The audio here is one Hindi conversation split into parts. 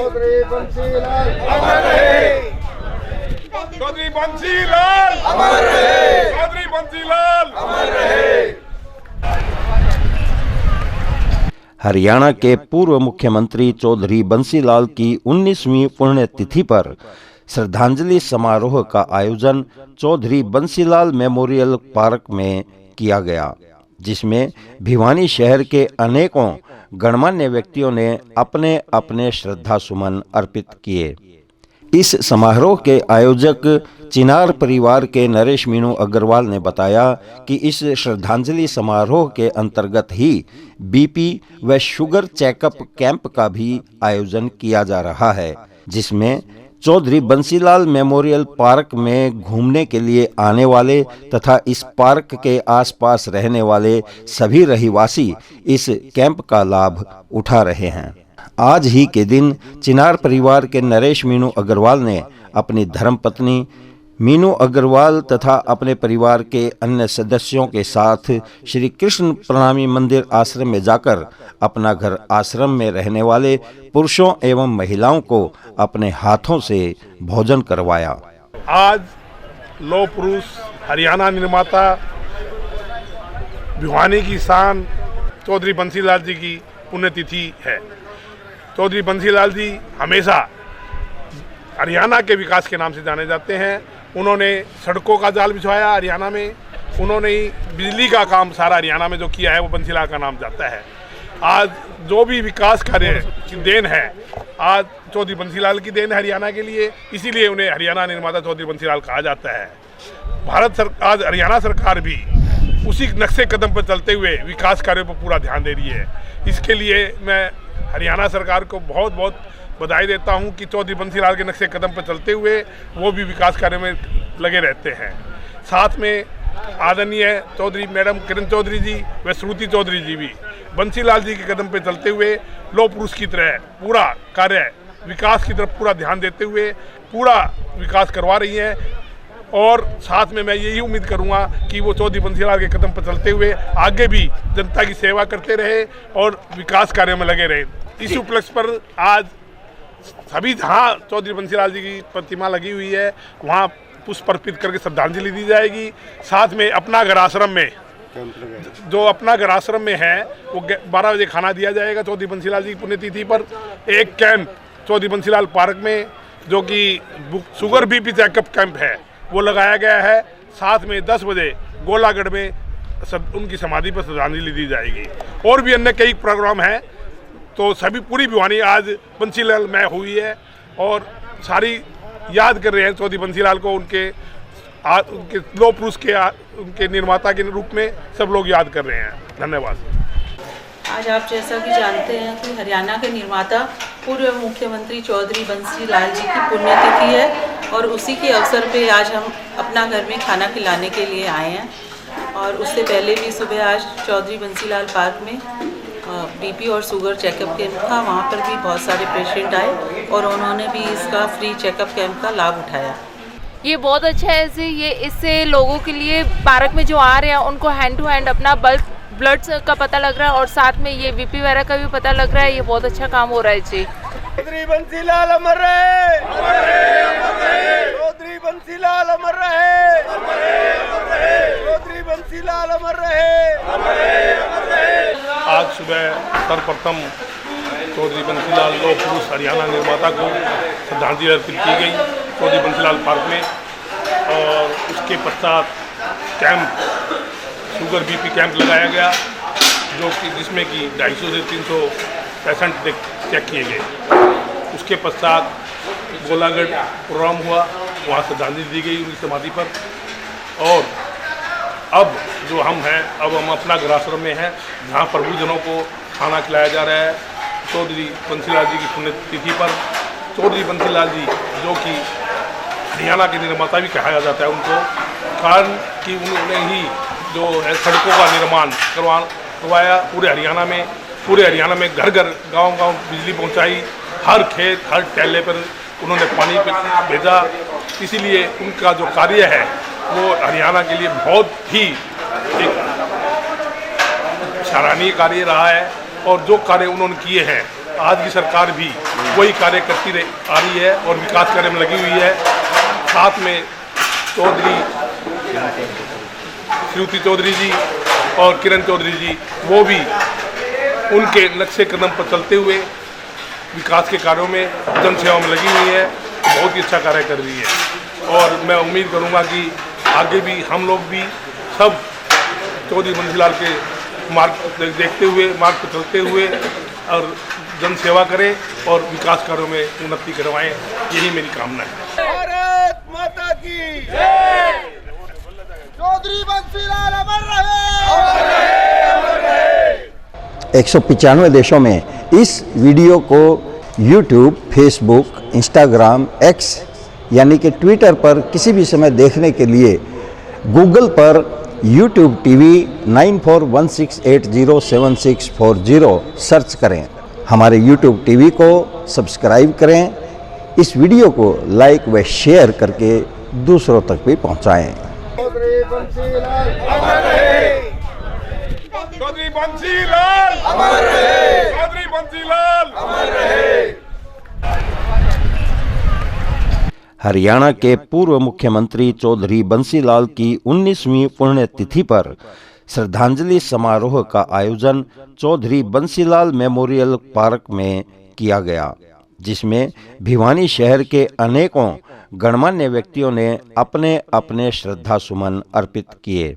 चौधरी बंसीलाल अमर रहे, चौधरी बंसीलाल अमर रहे, चौधरी बंसीलाल अमर रहे। हरियाणा के पूर्व मुख्यमंत्री चौधरी बंसीलाल की 19वीं पुण्यतिथि पर श्रद्धांजलि समारोह का आयोजन चौधरी बंसीलाल मेमोरियल पार्क में किया गया, जिसमें भिवानी शहर के अनेकों गणमान्य व्यक्तियों ने अपने अपने श्रद्धा सुमन अर्पित किए। इस समारोह के आयोजक चिनार परिवार के नरेश मीनू अग्रवाल ने बताया कि इस श्रद्धांजलि समारोह के अंतर्गत ही बीपी व शुगर चेकअप कैंप का भी आयोजन किया जा रहा है, जिसमें चौधरी बंसीलाल मेमोरियल पार्क में घूमने के लिए आने वाले तथा इस पार्क के आसपास रहने वाले सभी रहवासी इस कैंप का लाभ उठा रहे हैं। आज ही के दिन चिनार परिवार के नरेश मीनू अग्रवाल ने अपनी धर्मपत्नी मीनू अग्रवाल तथा अपने परिवार के अन्य सदस्यों के साथ श्री कृष्ण प्रणामी मंदिर आश्रम में जाकर अपना घर आश्रम में रहने वाले पुरुषों एवं महिलाओं को अपने हाथों से भोजन करवाया। आज लौह पुरुष हरियाणा निर्माता भिवानी की शान चौधरी बंसीलाल जी की पुण्यतिथि है। चौधरी बंसीलाल जी हमेशा हरियाणा के विकास के नाम से जाने जाते हैं। उन्होंने सड़कों का जाल बिछवाया हरियाणा में, उन्होंने ही बिजली का काम सारा हरियाणा में जो किया है वो बंसीलाल का नाम जाता है। आज जो भी विकास कार्य की देन है, आज चौधरी बंसीलाल की देन है हरियाणा के लिए, इसीलिए उन्हें हरियाणा निर्माता चौधरी बंसीलाल कहा जाता है। आज हरियाणा सरकार भी उसी नक्शे कदम पर चलते हुए विकास कार्यों पर पूरा ध्यान दे रही है। इसके लिए मैं हरियाणा सरकार को बहुत बहुत बधाई देता हूं कि चौधरी बंसीलाल के नक्शे कदम पर चलते हुए वो भी विकास कार्य में लगे रहते हैं। साथ में आदरणीय चौधरी मैडम किरण चौधरी जी व श्रुति चौधरी जी भी बंसीलाल जी के कदम पर चलते हुए लौह पुरुष की तरह पूरा कार्य विकास की तरफ पूरा ध्यान देते हुए पूरा विकास करवा रही हैं। और साथ में मैं यही उम्मीद करूंगा कि वो चौधरी बंसीलाल के कदम पर चलते हुए आगे भी जनता की सेवा करते रहे और विकास कार्यों में लगे रहे। इस उपलक्ष्य पर आज सभी जहाँ चौधरी बंसीलाल जी की प्रतिमा लगी हुई है वहाँ पुष्प अर्पित करके श्रद्धांजलि दी जाएगी। साथ में अपना घर आश्रम में जो अपना घर आश्रम में है वो 12 बजे खाना दिया जाएगा। चौधरी बंसीलाल जी की पुण्यतिथि पर एक कैंप चौधरी बंसीलाल पार्क में जो कि शुगर बीपी चेकअप कैंप है वो लगाया गया है। साथ में 10 बजे गोलागढ़ में उनकी समाधि पर श्रद्धांजलि दी जाएगी। और भी अन्य कई प्रोग्राम हैं। तो सभी पूरी भिवानी आज बंसीलाल में हुई है और सारी याद कर रहे हैं चौधरी बंसीलाल को। उनके लौह पुरुष के उनके निर्माता के रूप में सब लोग याद कर रहे हैं। धन्यवाद। आज आप जैसा कि जानते हैं कि हरियाणा के निर्माता पूर्व मुख्यमंत्री चौधरी बंसीलाल जी की पुण्यतिथि है और उसी के अवसर पे आज हम अपना घर में खाना खिलाने के लिए आए हैं। और उससे पहले भी सुबह आज चौधरी बंसीलाल पार्क में बीपी और शुगर चेकअप कैंप था, वहाँ पर भी बहुत सारे पेशेंट आए और उन्होंने भी इसका फ्री चेकअप कैंप का लाभ उठाया। ये बहुत अच्छा है। इससे लोगों के लिए पार्क में जो आ रहे हैं उनको हैंड टू हैंड अपना ब्लड का पता लग रहा है और साथ में ये बीपी वगैरह का भी पता लग रहा है। ये बहुत अच्छा काम हो रहा है जी। चौधरी बंसीलाल अमर रहे, चौधरी बंसीलाल अमर रहे, चौधरी बंसीलाल अमर रहे। आज सुबह सर्वप्रथम चौधरी बंसीलाल लौह पुरुष हरियाणा निर्माता को श्रद्धांजलि अर्पित की गई चौधरी बंसीलाल पार्क में। और उसके पश्चात कैंप शुगर बीपी कैंप लगाया गया जो कि जिसमें कि 250 से 300 पेशेंट चेक किए गए। उसके पश्चात गोलागढ़ प्रोग्राम हुआ, वहाँ श्रद्धांजलि दी गई उनकी समाधि पर। और अब जो हम हैं, अब हम अपना घर आश्रम में हैं जहाँ प्रभुजनों को खाना खिलाया जा रहा है चौधरी बंसीलाल जी की पुण्यतिथि पर। चौधरी बंसीलाल जी जो कि हरियाणा के निर्माता भी कहा जाता है उनको, कारण कि उन्होंने ही जो है सड़कों का निर्माण करवाया पूरे हरियाणा में घर घर गांव बिजली पहुंचाई, हर खेत हर टेले पर उन्होंने पानी भेजा। इसीलिए उनका जो कार्य है वो हरियाणा के लिए बहुत ही एक सराहनीय कार्य रहा है। और जो कार्य उन्होंने किए हैं आज की सरकार भी वही कार्य करती आ रही है और विकास कार्य में लगी हुई है। साथ में श्रुति चौधरी जी और किरण चौधरी जी, वो भी उनके नक्शे कदम पर चलते हुए विकास के कार्यों में, जन सेवा में लगी हुई है, बहुत ही अच्छा कार्य कर रही है। और मैं उम्मीद करूंगा कि आगे भी हम लोग भी सब चौधरी बंसीलाल के मार्ग देखते हुए, मार्ग पर चलते हुए और जन सेवा करें और विकास कार्यों में उन्नति करवाएं, यही मेरी कामना है। भारत माता की जय। चौधरी बंसीलाल अमर रहे। 195 देशों में इस वीडियो को YouTube, फेसबुक, इंस्टाग्राम, X यानी कि ट्विटर पर किसी भी समय देखने के लिए गूगल पर YouTube TV 9416807640 सर्च करें। हमारे YouTube TV को सब्सक्राइब करें। इस वीडियो को लाइक व शेयर करके दूसरों तक भी पहुंचाएं। चौधरी बंसीलाल अमर रहे। चौधरी बंसीलाल अमर रहे। चौधरी बंसीलाल अमर रहे। हरियाणा के पूर्व मुख्यमंत्री चौधरी बंसीलाल की 19वीं पुण्यतिथि पर श्रद्धांजलि समारोह का आयोजन चौधरी बंसीलाल मेमोरियल पार्क में किया गया, जिसमें भिवानी शहर के अनेकों गणमान्य व्यक्तियों ने अपने अपने श्रद्धा सुमन अर्पित किए।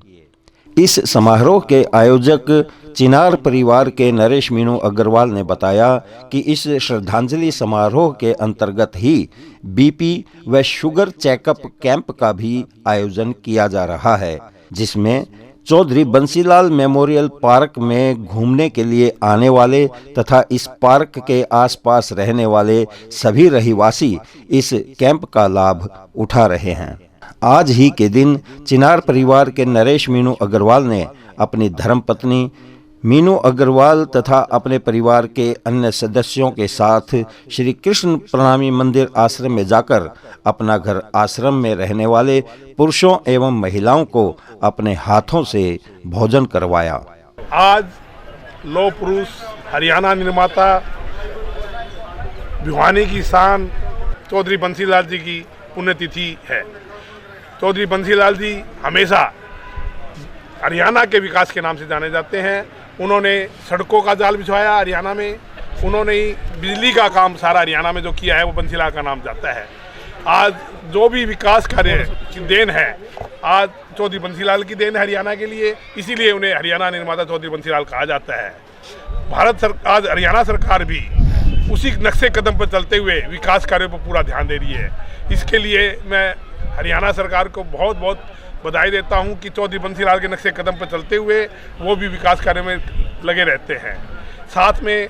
इस समारोह के आयोजक चिनार परिवार के नरेश मीनू अग्रवाल ने बताया कि इस श्रद्धांजलि समारोह के अंतर्गत ही बीपी व शुगर चेकअप कैंप का भी आयोजन किया जा रहा है, जिसमें चौधरी बंसीलाल मेमोरियल पार्क में घूमने के लिए आने वाले तथा इस पार्क के आसपास रहने वाले सभी रहिवासी इस कैंप का लाभ उठा रहे हैं। आज ही के दिन चिनार परिवार के नरेश मीनू अग्रवाल ने अपनी धर्मपत्नी मीनू अग्रवाल तथा अपने परिवार के अन्य सदस्यों के साथ श्री कृष्ण प्रणामी मंदिर आश्रम में जाकर अपना घर आश्रम में रहने वाले पुरुषों एवं महिलाओं को अपने हाथों से भोजन करवाया। आज लौह पुरुष हरियाणा निर्माता भिवानी की शान चौधरी बंसीलाल जी की पुण्यतिथि है। चौधरी बंसीलाल जी हमेशा हरियाणा के विकास के नाम से जाने जाते हैं। उन्होंने सड़कों का जाल बिछवाया हरियाणा में, उन्होंने ही बिजली का काम सारा हरियाणा में जो किया है वो बंसीलाल का नाम जाता है। आज जो भी विकास कार्य की देन है, आज चौधरी बंसीलाल की देन है हरियाणा के लिए, इसीलिए उन्हें हरियाणा निर्माता चौधरी बंसीलाल कहा जाता है। आज हरियाणा सरकार भी उसी नक्शे कदम पर चलते हुए विकास कार्यों पर पूरा ध्यान दे रही है। इसके लिए मैं हरियाणा सरकार को बहुत बहुत बधाई देता हूं कि चौधरी बंसीलाल के नक्शे कदम पर चलते हुए वो भी विकास कार्य में लगे रहते हैं। साथ में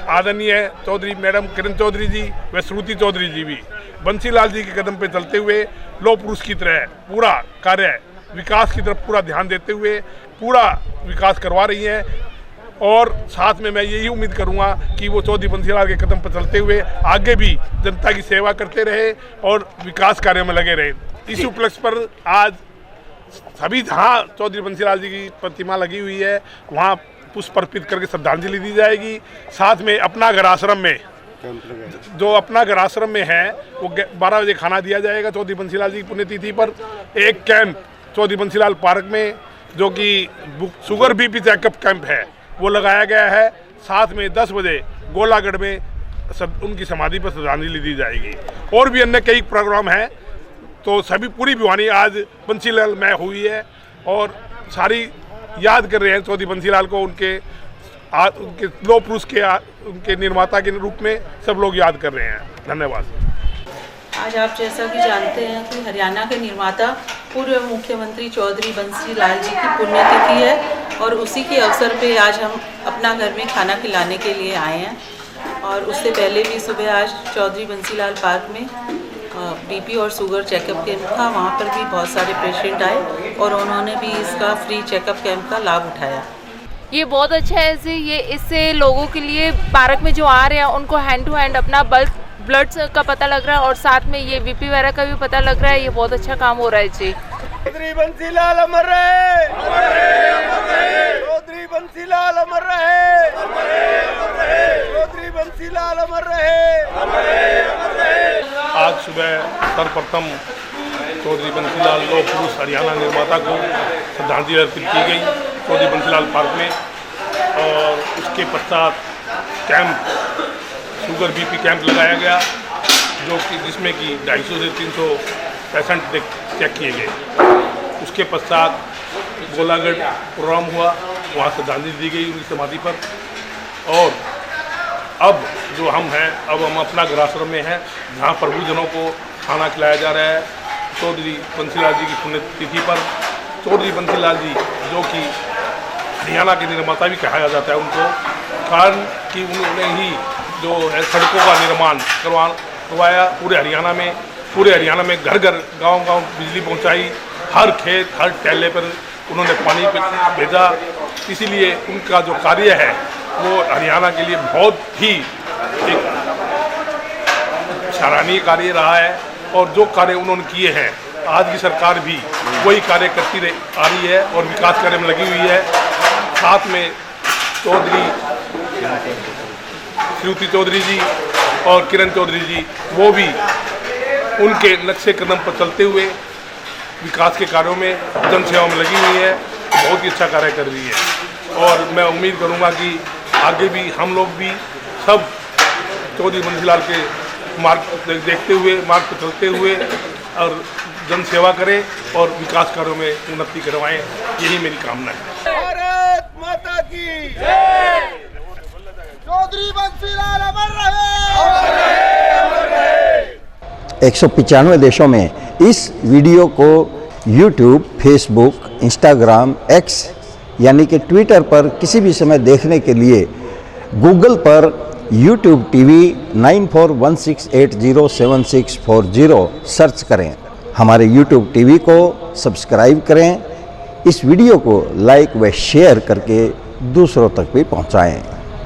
आदरणीय चौधरी मैडम किरण चौधरी जी व श्रुति चौधरी जी भी बंसीलाल जी के कदम पर चलते हुए लौह पुरुष की तरह पूरा कार्य विकास की तरफ पूरा ध्यान देते हुए पूरा विकास करवा रही हैं। और साथ में मैं यही उम्मीद करूंगा कि वो चौधरी बंसीलाल के कदम पर चलते हुए आगे भी जनता की सेवा करते रहे और विकास कार्यों में लगे रहे। इस उपलक्ष्य पर आज सभी जहाँ चौधरी बंसीलाल जी की प्रतिमा लगी हुई है वहाँ पुष्प अर्पित करके श्रद्धांजलि दी जाएगी। साथ में अपना घर आश्रम में जो अपना घर आश्रम में है वो 12 बजे खाना दिया जाएगा। चौधरी बंसीलाल जी की पुण्यतिथि पर एक कैंप चौधरी बंसीलाल पार्क में जो कि शुगर बीपी चेकअप कैंप है वो लगाया गया है। साथ में 10 बजे गोलागढ़ में उनकी समाधि पर श्रद्धांजलि दी जाएगी। और भी अन्य कई प्रोग्राम हैं। तो सभी पूरी भिवानी आज बंसीलाल में हुई है और सारी याद कर रहे हैं चौधरी बंसीलाल को। उनके लौह पुरुष के उनके निर्माता के रूप में सब लोग याद कर रहे हैं। धन्यवाद। आज आप जैसा कि जानते हैं कि हरियाणा के निर्माता पूर्व मुख्यमंत्री चौधरी बंसीलाल जी की पुण्यतिथि है और उसी के अवसर पे आज हम अपना घर में खाना खिलाने के लिए आए हैं। और उससे पहले भी सुबह आज चौधरी बंसीलाल पार्क में बीपी और शुगर चेकअप कैंप था, वहाँ पर भी बहुत सारे पेशेंट आए और उन्होंने भी इसका फ्री चेकअप कैंप का लाभ उठाया। ये बहुत अच्छा है। इससे लोगों के लिए पार्क में जो आ रहे हैं उनको हैंड टू हैंड अपना ब्लड का पता लग रहा है और साथ में ये बीपी वगैरह का भी पता लग रहा है। ये बहुत अच्छा काम हो रहा है जी। चौधरी बंसीलाल अमर रहे। चौधरी बंसीलाल अमर रहे। चौधरी बंसीलाल अमर रहे। आज सुबह सर्वप्रथम चौधरी बंसीलाल लौह पुरुष हरियाणा निर्माता को श्रद्धांजलि अर्पित की गई चौधरी बंसीलाल पार्क में। और उसके पश्चात कैंप शुगर बीपी कैंप लगाया गया, जो कि जिसमें कि 250 से 300 पेशेंट चेक किए गए। उसके पश्चात गोलागढ़ प्रोग्राम हुआ, वहाँ श्रद्धांजलि दी गई उनकी समाधि पर। और अब जो हम हैं, अब हम अपना गृहाश्रम में हैं, जहाँ प्रभुजनों को खाना खिलाया जा रहा है चौधरी बंसीलाल जी की पुण्यतिथि पर। चौधरी बंसीलाल जी जो कि हरियाणा के निर्माता भी कहा जाता है उनको, कारण कि उन्होंने ही जो है सड़कों का निर्माण करवाया पूरे हरियाणा में घर घर गांव बिजली पहुंचाई, हर खेत हर टेले पर उन्होंने पानी भेजा। इसीलिए उनका जो कार्य है वो हरियाणा के लिए बहुत ही एक सराहनीय कार्य रहा है। और जो कार्य उन्होंने किए हैं, आज की सरकार भी वही कार्य करती आ रही है और विकास कार्य में लगी हुई है। साथ में चौधरी श्रुति चौधरी जी और किरण चौधरी जी, वो भी उनके नक्शे कदम पर चलते हुए विकास के कार्यों में जन सेवा में लगी हुई है, बहुत ही अच्छा कार्य कर रही है। और मैं उम्मीद करूंगा कि आगे भी हम लोग भी सब चौधरी बंसीलाल के मार्ग देखते हुए, मार्ग पर चलते हुए और जन सेवा करें और विकास कार्यों में उन्नति करवाएं, यही मेरी कामना है। भारत माता की जय। चौधरी बंसीलाल अमर रहे। 195 देशों में इस वीडियो को YouTube, Facebook, Instagram, X यानी कि ट्विटर पर किसी भी समय देखने के लिए गूगल पर YouTube TV 9416807640 सर्च करें। हमारे YouTube TV को सब्सक्राइब करें। इस वीडियो को लाइक व शेयर करके दूसरों तक भी पहुंचाएं।